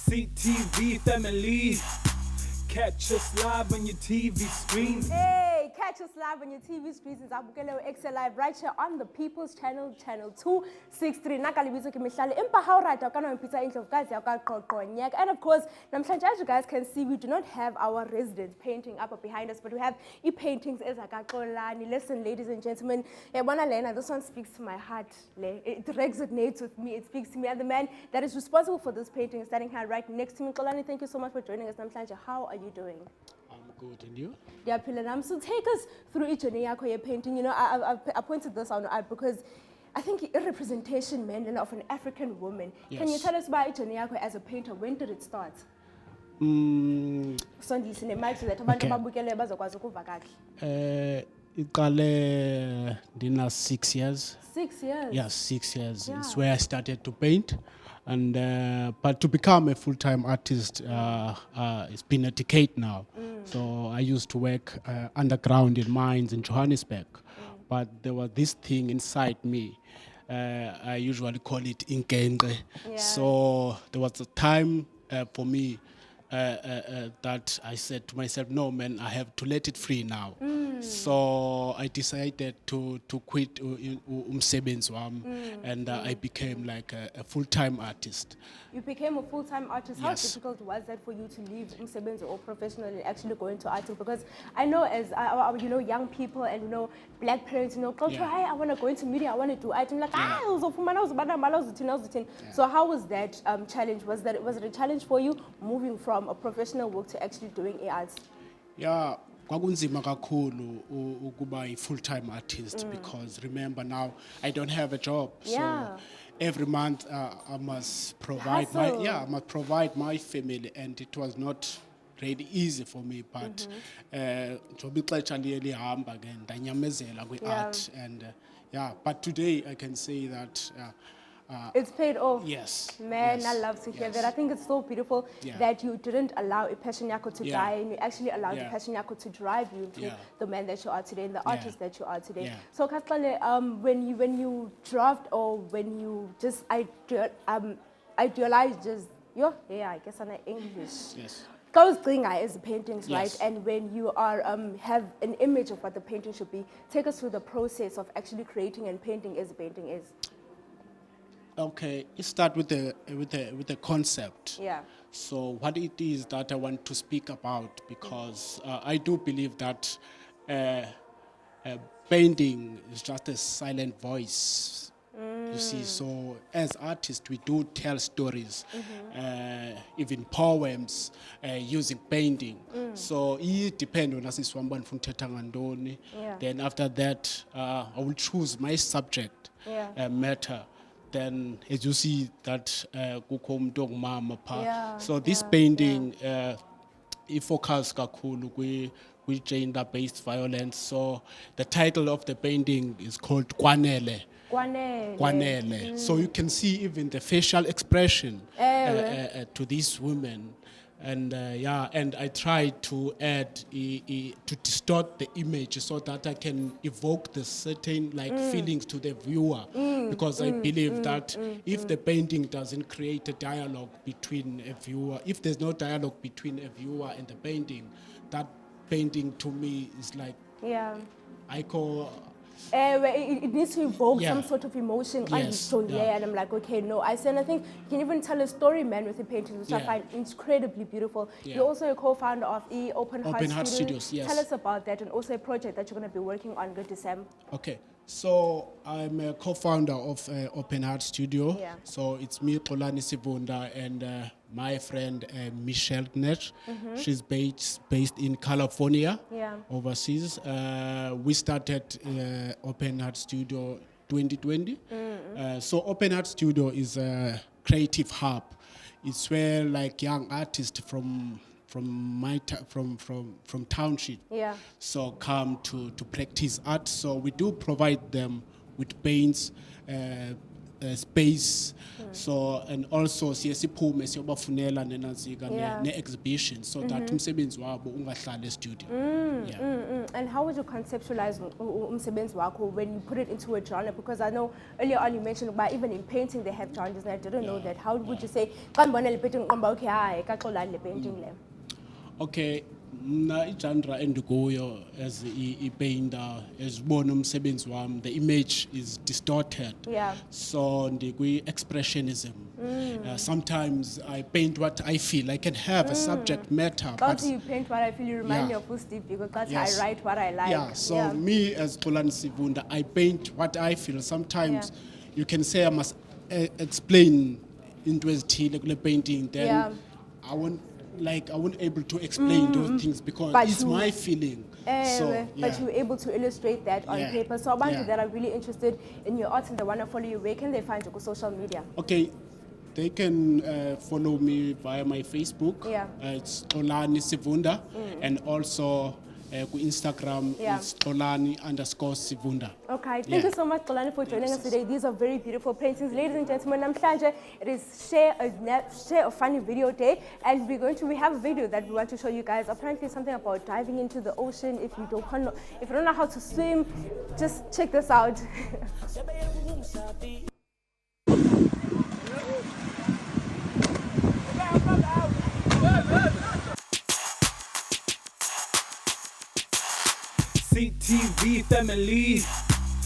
CTV family. Catch us live on your TV screen. Hey, catch us live on your TV screens. It's Ekse live right here on the People's Channel, channel 263. Nakalibizo ke mihlale empa ha o rata kana mpitsa indlovukazi ya ka qoqonyeka. And of course, namhlanje as you guys can see, we do not have our resident painting up behind us, but we have paintings ezaka Xolani. Listen, ladies and gentlemen, yabona lena, this one speaks to my heart. It resonates with me. It speaks to me. And the man that is responsible for this painting is standing here right next to me. Xolani, thank you so much for joining us. Namhlanje, how are you doing? I'm good, and you? Yeah, Pilanam. So take us through each journey of your painting. You know, I pointed this out because I think a representation, man, of an African woman. Yes. Can you tell us about each journey as a painter? When did it start? Iqale dina 6 years. 6 years? Yeah, 6 years. Yeah. It's where I started to paint. And but to become a full-time artist, it's been a decade now. So I used to work underground in mines in Johannesburg. But there was this thing inside me. I usually call it inkenge. Yeah. So there was a time for me that I said to myself, no, man, I have to let it free now. So I decided to quit umsebenzi wami, and I became like a full-time artist. You became a full-time artist. How Yes. difficult was that for you to leave umsebenzi or professionally actually go into art? Because I know as you know, young people and you know, black parents, you know, culture, Yeah. hey, I want to go into media, I want to do art. I'm like, So how was that challenge? Was it a challenge for you moving from a professional work to actually doing art? Yeah, kwakunzima kakhulu ukuba a full-time artist because remember now I don't have a job. Yeah. So every month I must provide Hustle. I must provide my family, and it was not really easy for me, but njoba ixesha liye lihamba ke ndanyamezela kwi-art, and but today I can say that It's paid off. yes. Man, yes, I love to hear yes. that. I think it's so beautiful Yeah. that you didn't allow a passion yako to Yeah. die, and you actually allowed the Yeah. passion yako to drive you to Yeah. the man that you are today and the artist that you are today. Yeah. So, Katlale, when you draft or when you just idealize just I guess in English. Yes. Those things is paintings, right? Yes. And when you are have an image of what the painting should be, take us through the process of actually creating and painting as a painting is. Okay, let's start with the concept. Yeah. So what it is that I want to speak about, because I do believe that painting is just a silent voice. You see, so as artists, we do tell stories, even poems, using painting. So it depends on us iswambani from ngandoni. Yeah. Then after that, I will choose my subject matter. Then as you see that kukho umuntu ongumama pha. Yeah, So this yeah, painting focus kakhulu kwi gender based violence. So the title of the painting is called Kwanele. Kwanele. So you can see even the facial expression to these women. And and I try to add to distort the image so that I can evoke the certain feelings to the viewer, because I believe that if the painting doesn't create a dialogue between a viewer, if there's no dialogue between a viewer and the painting, that painting to me is like I call. It needs to evoke Yeah. some sort of emotion. Yes, And I'm like, okay, no. I said, I think you can even tell a story, man, with the paintings, which I Yeah. find incredibly beautiful. Yeah. You're also a co-founder of Open Heart Studios, yes. Tell us about that, and also a project that you're going to be working on good December. Okay, so I'm a co-founder of Open Heart Studio. Yeah. So it's me, Xolani Sivunda, and my friend Michelle Gnech. She's based in California, overseas. We started Open Heart Studio 2020. So Open Heart Studio is a creative hub. It's where like young artists from township so come to practice art. So we do provide them with paints, space. So, and also siyesiphume siyobafunela nenazika Yeah. ne-exhibition so that umsebenzi wabo ungahlali studio. Yeah. And how would you conceptualize umsebenzi wakho when you put it into a genre? Because I know earlier on you mentioned about even in painting they have genres, and I didn't know that. How would you say, xa ndibona le painting ngiqonda uba, okay, hayi kaXolani le painting le? Okay, mna i-genre endikuyo as i-painter, as ubona umsebenzi wami, the image is distorted. Yeah. So expressionism. Sometimes I paint what I feel. I can have a subject matter, But you paint what I feel, you remind me Yeah. of Steve, because that's Yes. I write what I like. yeah. So me as Xolani Sivunda, I paint what I feel. Sometimes you can say I must explain into a painting. Then Yeah. I won't able to explain those things because But it's you- my feeling. So But you were able to illustrate that on Yeah. paper. So abantu Yeah. that are really interested in your art and they want to follow you, where can they find you on social media? Okay, they can follow me via my Facebook. Yeah. It's Xolani Sivunda, and also ku Instagram Yeah. it's Xolani_Sivunda. Okay, thank Yeah. you so much, Xolani, for joining us today. These are very beautiful paintings. Ladies and gentlemen, namhlanje, it is share a funny video day, and we have a video that we want to show you guys. Apparently something about diving into the ocean. If you don't know how to swim, just check this out. CTV family.